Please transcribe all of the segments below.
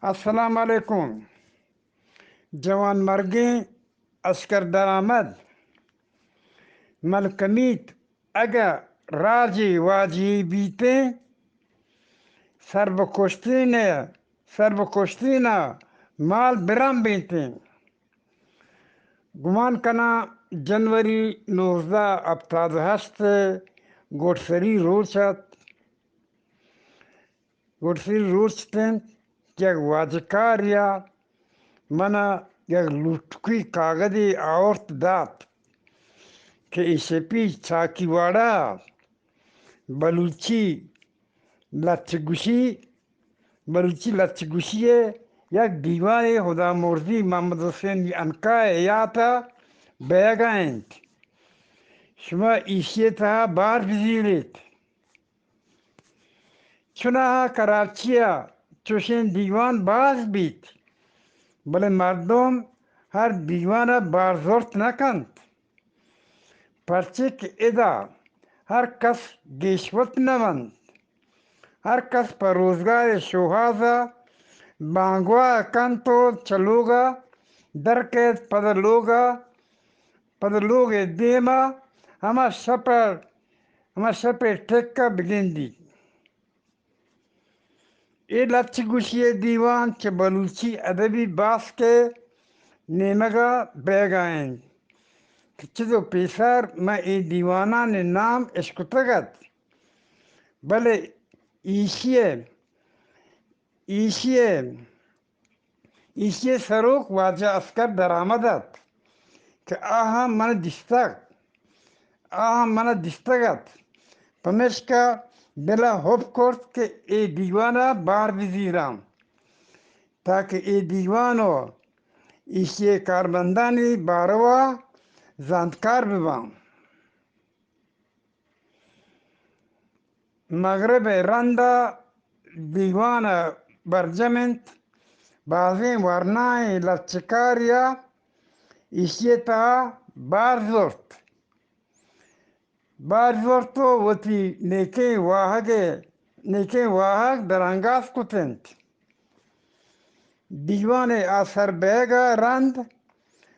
السلام علیکم۔ جوان مرگیں اسکر درآمد ملکمیت اگر راجی واجی بیتیں سرب کشتین مال برم بیتیں گمان کنا جنوری 1978 گوٹسری روچتیں یک واجکار یا منا یک لوٹکی کاغذی آورت دات کہ اسے پی چاکی واڑا بلوچی لچ گوشی یک دیوان خدا مرضی محمد حسین انکائے یا تھا بیگائنت شما ایشی تھا بار بزیرت چنا کراچیا چوشین دیوان باز بیت بلے مردم ہر دیوانہ بار زورت نکند پرچک ادا ہر کس گیشوت نمند ہر کس پر روزگار شوہازا بانگوا کنتو چلوگا درکت پدلوگ دیما ہما شپر ٹھیکہ بگندی ای لچ گوشی دیوان چه بلوچی ادبی باس کے نیمگا بیگائیں چیزو پیسر میں ای دیوانان نام اشکتگت بلے ایشیے سروک واجہ اسکر درآمدت کہ آہا من دستگت پمشکا بلا ہوپ کرت کہ ای دیوانہ بار بزیرام تاکہ ای دیوانو ایشیے کاربندانی باروا زاندکار ببام مغرب رندہ دیوان برجمنت بازیں ورنائیں لچکاریا ایشیے تا بار زورتو وتی نیکیں واہگ درانگاز کتنت دیوان آثر بیگا رند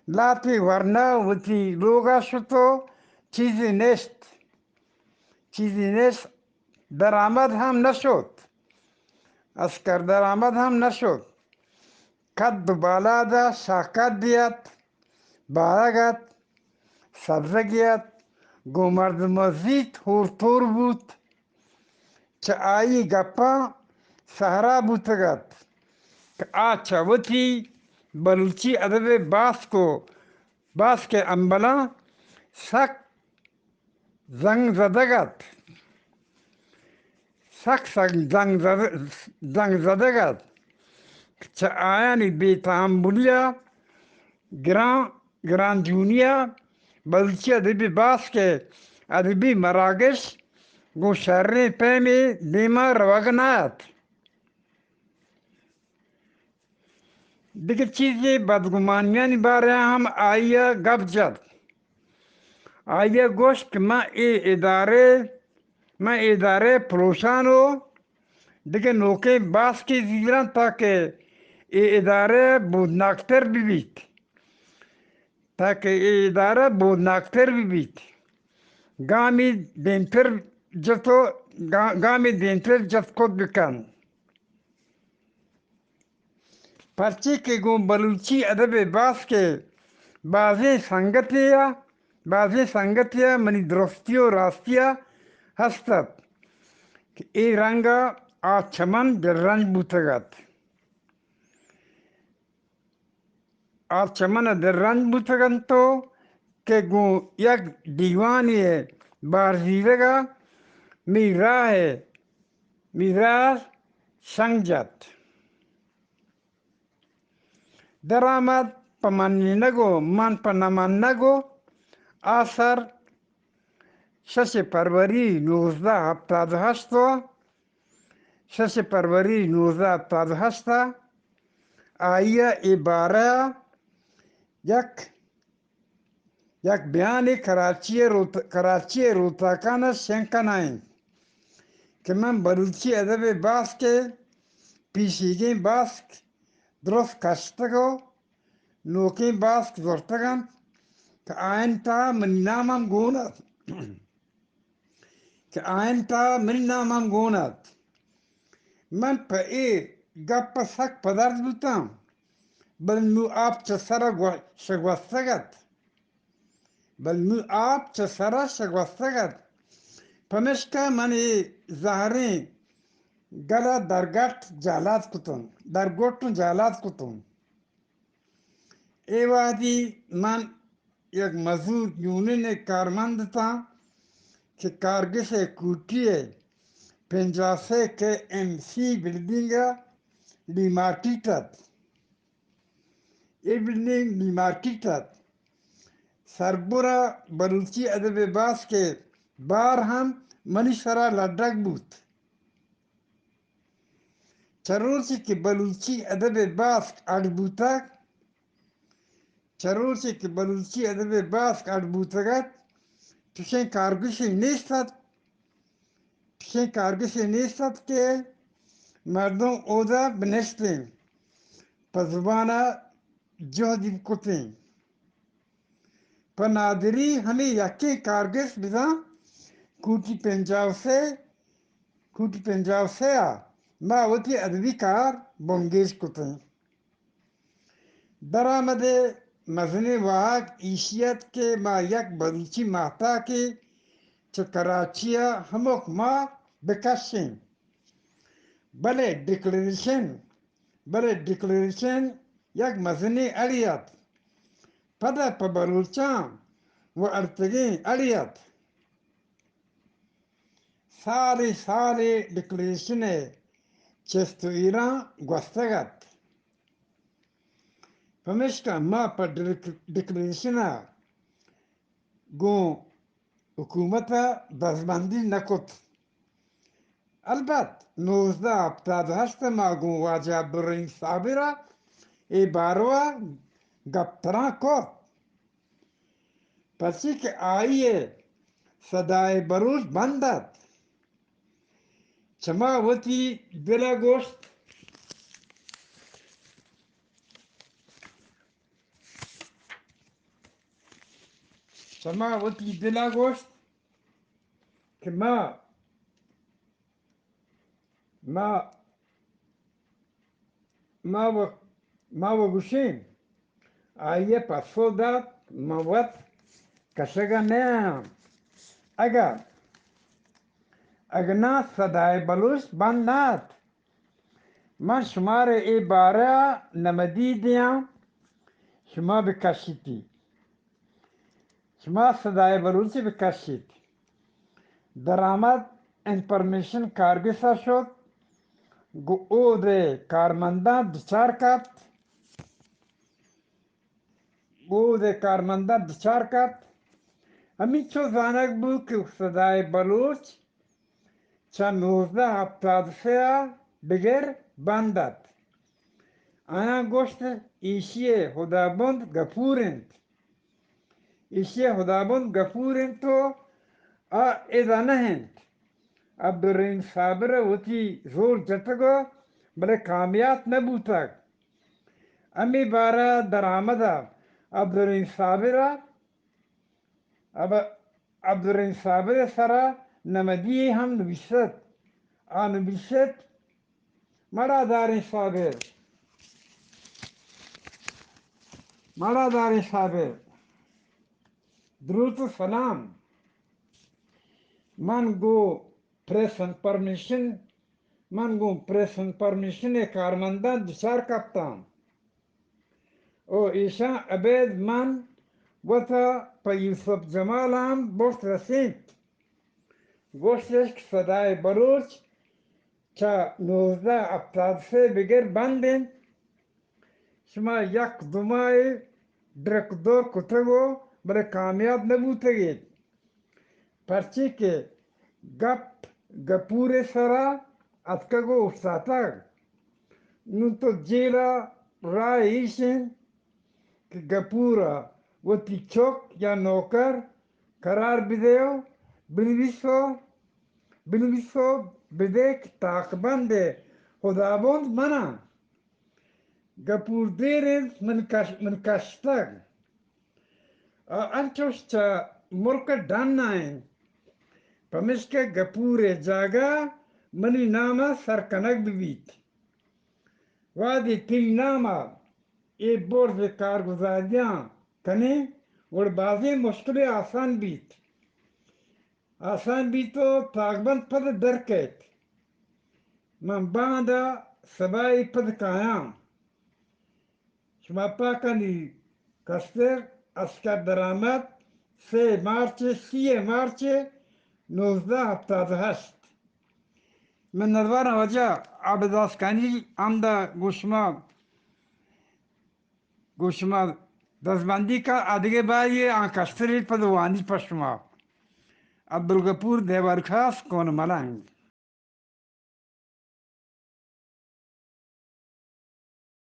لاتی ورنہ وتی لوگا شتو چیزی نیست درآمد ہم نشد اسکر درآمد ہم نشد قد بالادا شاکت دیت بارگت سبزگیت گو مرد مزید ہور بود چه آئی گپا سہرا بوتگت کہ آچا وتی بلوچی ادب باس کے انبلا سک زنگ زدگت چه آیانی بی تحملیا گران جونیا بلوچی ادبی باس کے ادبی مراگش گو شرری پیمی دیما روگنات دیگر چیزی بدگمانیانی بارے ہم آئیا گپ جد آئیا گوشت کہ میں ادارے پروشانو دیگر نوکے باس کی زیران تاکہ ای ادارے بودناکتر بھی بیت گامی دینتر جت کود بکن پرچی کے گو بلوچی ادب باس کے بازیں سنگتیا منی درستی و راستیا ہستت کہ ای رنگا آ چمن در رنج بوتگت تو کہ گو یک دیوانی بارزیرگا می راہ سنگجت درآمد پمنی نگو من پنمن نگو آثر 6 فروری 1978 آئیا ای بارہ یک بیان کراچی روتاکانہ شنکنائیں کہ من بلوچی ادب باس کے پیشیگیں باس درست کشتگو نوکی باس زورتگن که آین تا من نامم گوند که آین تا من نامم گوند من پا ای گپ سک پدرد بودم بل نو آب چه سر شگوستگد بل نو آب چه سر شگوستگد پمشکا من ای زهرین گلا درگت جالات کتون در گوتون جالات کتون ای وادی من یک مزدور یونین کارمند تھا کہ کارگس کوٹی پنجاسے کے ایم سی بلڈنگ لی مارکیٹت یہ بلڈنگ لی مارکیٹت سربرا بلوچی ادب باس کے بار ہم منی سرا لڈک بوت چروسی کی بلوچی ادب باس اڈبوتا چروسی کی بلوچی ادب باس اڈبوتگت پیشن کارگسی نیستت کے مردم اودا بنشتیں پا زبانہ جہدی کتیں پا نادری ہمیں یکی کارگس بدا کوٹی پنجاو سے ما وطی ادبی کار بونگیش کتیں درآمد مزنی واق ایشیت کے ما یک بلوچی ماتا کے چو کراچیا ہموک ما بکشیں بلے ڈکلریشن یک مزنی اڑیت پدا پا بلوچان و ارتگین اڑیت ساری ڈکلریشن چستو ایران گوستگت پمشکا ما پا ڈکلریشن گون حکومتا دزبندی نکت البت 1978 ما گون واجہ عبدالرحیم صابرہ ای باروا گپتران کو پسی کہ آئیے صدائے بروز بندت چما وطی دلا گوشت کہ ما وگوشیم آئیے پسو داد موت کشگا نیم اگنا صدائے بلوچ بندات من شمار ای بارہ نمدی دیاں شما بکشیتی شما صدائے بلوچی بکشید درآمد انفرمیشن کارگسا شد گو او دے کارمندان دچار کت ہمیں چو زانک بو کہ صدائے بلوچ چا 1973 بگر بندت آیا گوشت ایشی خدابند گفورند تو ایدہ نہند عبدالرحیم صابر وطی زور جتگو بلے کامیاب نبوتک امی بارہ درآمدہ عبدالرحیم صابر سرا نمدی ہم نویست مڑا دارین صابر درود و سلام من گو پریسن پرمیشن کارمندان دچار کپتام او ایشان عبید من وطا پا یوسف جمال هم بوشت رسید گوشتش که صدای بلوچ چا 1973 بگر بندن شما یک دمای درکدور کتگو بلے کامیاب نبوتگید پرچی که گپور سرا اتکگو افتاتگ نون تو جیلا رای ایشن کہ گپورا وطی چوک یا نوکر قرار بدیو بنویسو بدے کہ تاقبند خدابند منم Gapur deres من kastag. Anchosh cha murka dannain. Pamiske gapure jaga mani nama sarkanag bibit. Wadi til nama e borz karguzariyan kane اور بعضی مشکلیں آسان بیت و تاغبند پد درکت من باندا سبای پد کایام شما پاکنی کستر اسکر درآمد 3 مارچ 30 مارچ 1978 من ندوارم وجه عبدالسکانی آمده گوشما دستبندی کا ادگه بایی آن کستری پدوانی پشما عبدالغفور دیوار خاص کون ملنگ